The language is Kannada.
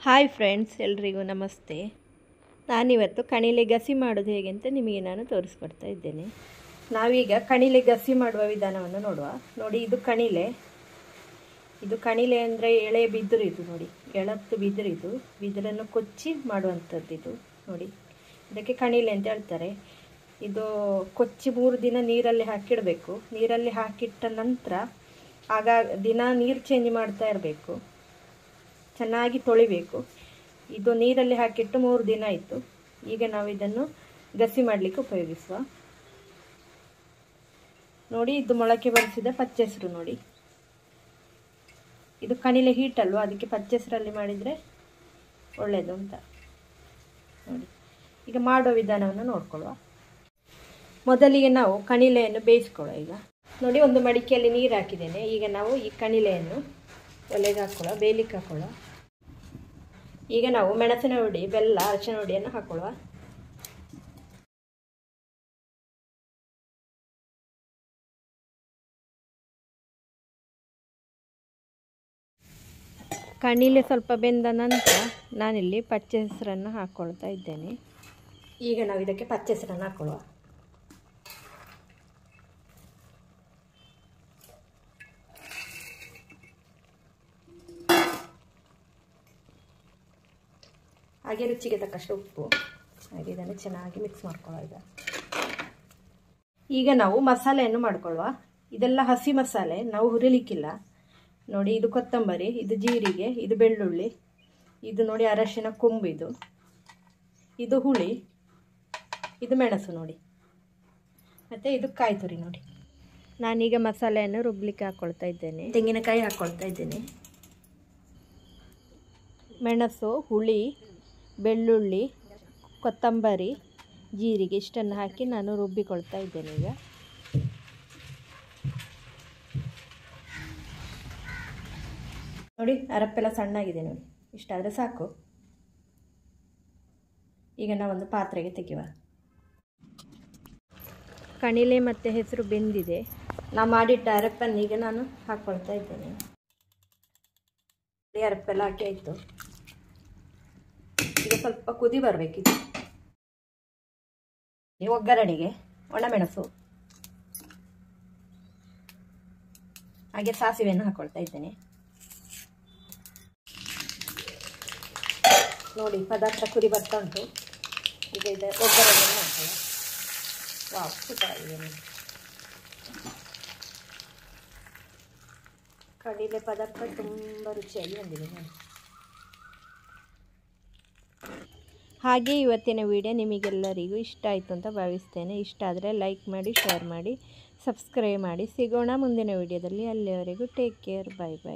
ಹಾಯ್ ಫ್ರೆಂಡ್ಸ್, ಎಲ್ರಿಗೂ ನಮಸ್ತೆ. ನಾನಿವತ್ತು ಕಣಿಲೆ ಗಸಿ ಮಾಡೋದು ಹೇಗೆ ಅಂತ ನಿಮಗೆ ನಾನು ತೋರಿಸ್ಕೊಡ್ತಾ ಇದ್ದೇನೆ. ನಾವೀಗ ಕಣಿಲೆ ಗಸಿ ಮಾಡುವ ವಿಧಾನವನ್ನು ನೋಡುವ. ನೋಡಿ, ಇದು ಕಣಿಲೆ ಅಂದರೆ ಎಳೆ ಬಿದಿರು. ಇದು ನೋಡಿ, ಎಳತ್ತು ಬಿದಿರಿದು. ಬಿದಿರನ್ನು ಕೊಚ್ಚಿ ಮಾಡುವಂಥದ್ದು ಇದು. ನೋಡಿ, ಇದಕ್ಕೆ ಕಣಿಲೆ ಅಂತ ಹೇಳ್ತಾರೆ. ಇದು ಕೊಚ್ಚಿ 3 ದಿನ ನೀರಲ್ಲಿ ಹಾಕಿಡಬೇಕು. ನೀರಲ್ಲಿ ಹಾಕಿಟ್ಟ ನಂತರ ಆಗ ದಿನ ನೀರು ಚೇಂಜ್ ಮಾಡ್ತಾ ಇರಬೇಕು. ಚೆನ್ನಾಗಿ ತೊಳಿಬೇಕು. ಇದು ನೀರಲ್ಲಿ ಹಾಕಿಟ್ಟು 3 ದಿನ ಆಯಿತು. ಈಗ ನಾವು ಇದನ್ನು ಗಸಿ ಮಾಡಲಿಕ್ಕೆ ಉಪಯೋಗಿಸುವ. ನೋಡಿ, ಇದು ಮೊಳಕೆ ಬರಿಸಿದ ಪಚ್ಚೆಸರು. ನೋಡಿ, ಇದು ಕಣಿಲೆ ಹೀಟ್ ಅಲ್ವಾ, ಅದಕ್ಕೆ ಪಚ್ಚೆಸರಲ್ಲಿ ಮಾಡಿದರೆ ಒಳ್ಳೆಯದು ಅಂತ. ನೋಡಿ, ಈಗ ಮಾಡುವ ವಿಧಾನವನ್ನು ನೋಡ್ಕೊಳ್ಳುವ. ಮೊದಲಿಗೆ ನಾವು ಕಣಿಲೆಯನ್ನು ಬೇಯಿಸ್ಕೊಳ್ಳುವ. ಈಗ ನೋಡಿ, ಒಂದು ಮಡಿಕೆಯಲ್ಲಿ ನೀರು ಹಾಕಿದ್ದೇನೆ. ಈಗ ನಾವು ಈ ಕಣಿಲೆಯನ್ನು ಒಲೆಗೆ ಹಾಕೊಳ್ಳುವ, ಬೇಯಲಿಕ್ಕೆ ಹಾಕೊಳ್ಳುವ. ಈಗ ನಾವು ಮೆಣಸಿನ ಹುಡಿ, ಬೆಲ್ಲ, ಅರಿಶಿನ ಹುಡಿಯನ್ನು ಹಾಕೊಳ್ಳುವ. ಕಣಿಲೆ ಸ್ವಲ್ಪ ಬೆಂದ ನಂತರ ನಾನಿಲ್ಲಿ ಪಚ್ಚೆ ಹೆಸರನ್ನು ಹಾಕ್ಕೊಳ್ತಾ ಇದ್ದೇನೆ. ಈಗ ನಾವು ಇದಕ್ಕೆ ಪಚ್ಚೆ ಹೆಸರನ್ನು ಹಾಕೊಳ್ಳುವ. ಹಾಗೆ ರುಚಿಗೆ ತಕ್ಕಷ್ಟು ಉಪ್ಪು. ಹಾಗೆ ಇದನ್ನು ಚೆನ್ನಾಗಿ ಮಿಕ್ಸ್ ಮಾಡ್ಕೊಳ್ಳುವ. ಈಗ ನಾವು ಮಸಾಲೆಯನ್ನು ಮಾಡ್ಕೊಳ್ಳುವ. ಇದೆಲ್ಲ ಹಸಿ ಮಸಾಲೆ, ನಾವು ಹುರಿಲಿಕ್ಕಿಲ್ಲ. ನೋಡಿ, ಇದು ಕೊತ್ತಂಬರಿ, ಇದು ಜೀರಿಗೆ, ಇದು ಬೆಳ್ಳುಳ್ಳಿ, ಇದು ನೋಡಿ ಅರಶಿನ ಕೊಂಬು, ಇದು ಹುಳಿ, ಇದು ಮೆಣಸು ನೋಡಿ, ಮತ್ತು ಇದು ಕಾಯಿ ತುರಿ. ನೋಡಿ, ನಾನೀಗ ಮಸಾಲೆಯನ್ನು ರುಬ್ಲಿಕ್ಕೆ ಹಾಕ್ಕೊಳ್ತಾ ಇದ್ದೇನೆ. ತೆಂಗಿನಕಾಯಿ ಹಾಕ್ಕೊಳ್ತಾ ಇದ್ದೇನೆ. ಮೆಣಸು, ಹುಳಿ, ಬೆಳ್ಳುಳ್ಳಿ, ಕೊತ್ತಂಬರಿ, ಜೀರಿಗೆ ಇಷ್ಟನ್ನು ಹಾಕಿ ನಾನು ರುಬ್ಬಿಕೊಳ್ತಾ ಇದ್ದೇನೆ. ಈಗ ನೋಡಿ, ಅರಪ್ಪೆಲ್ಲ ಸಣ್ಣಾಗಿದೆ. ನೋಡಿ, ಇಷ್ಟಾದರೆ ಸಾಕು. ಈಗ ನಾವೊಂದು ಪಾತ್ರೆಗೆ ತೆಗೆಯುವ. ಕಣಿಲೆ ಮತ್ತು ಹೆಸರು ಬೆಂದಿದೆ. ನಾವು ಮಾಡಿಟ್ಟ ಅರಪ್ಪನ್ನು ಈಗ ನಾನು ಹಾಕ್ಕೊಳ್ತಾ ಇದ್ದೇನೆ. ಅರಪ್ಪೆಲ್ಲ ಹಾಕಿ ಆಯಿತು. ಈಗ ಸ್ವಲ್ಪ ಕುದಿ ಬರಬೇಕಿದೆ. ಒಗ್ಗರಣೆಗೆ ಒಣಮೆಣಸು, ಹಾಗೆ ಸಾಸಿವೆಯನ್ನು ಹಾಕೊಳ್ತಾ ಇದ್ದೇನೆ. ನೋಡಿ, ಪದಾರ್ಥ ಕುದಿ ಬರ್ತಾ ಉಂಟು. ಈಗ ಇದು ಒಗ್ಗರಣೆಯನ್ನು ಹಾಕೋಣ. ವಾವ್, ಸೂಪರ್ ಆಗಿದೆ. ನೋಡಿ, ಕಡಿಲೆ ಪದಾರ್ಥ ತುಂಬ ರುಚಿಯಾಗಿ ಬಂದಿದೆ. ನೋಡಿ, ಹಾಗೆ ಇವತ್ತಿನ ವಿಡಿಯೋ ನಿಮಗೆಲ್ಲರಿಗೂ ಇಷ್ಟ ಆಯಿತು ಅಂತ ಭಾವಿಸ್ತೇನೆ. ಇಷ್ಟ ಆದರೆ ಲೈಕ್ ಮಾಡಿ, ಶೇರ್ ಮಾಡಿ, ಸಬ್ಸ್ಕ್ರೈಬ್ ಮಾಡಿ. ಸಿಗೋಣ ಮುಂದಿನ ವಿಡಿಯೋದಲ್ಲಿ. ಅಲ್ಲಿವರೆಗೂ ಟೇಕ್ ಕೇರ್. ಬಾಯ್ ಬಾಯ್.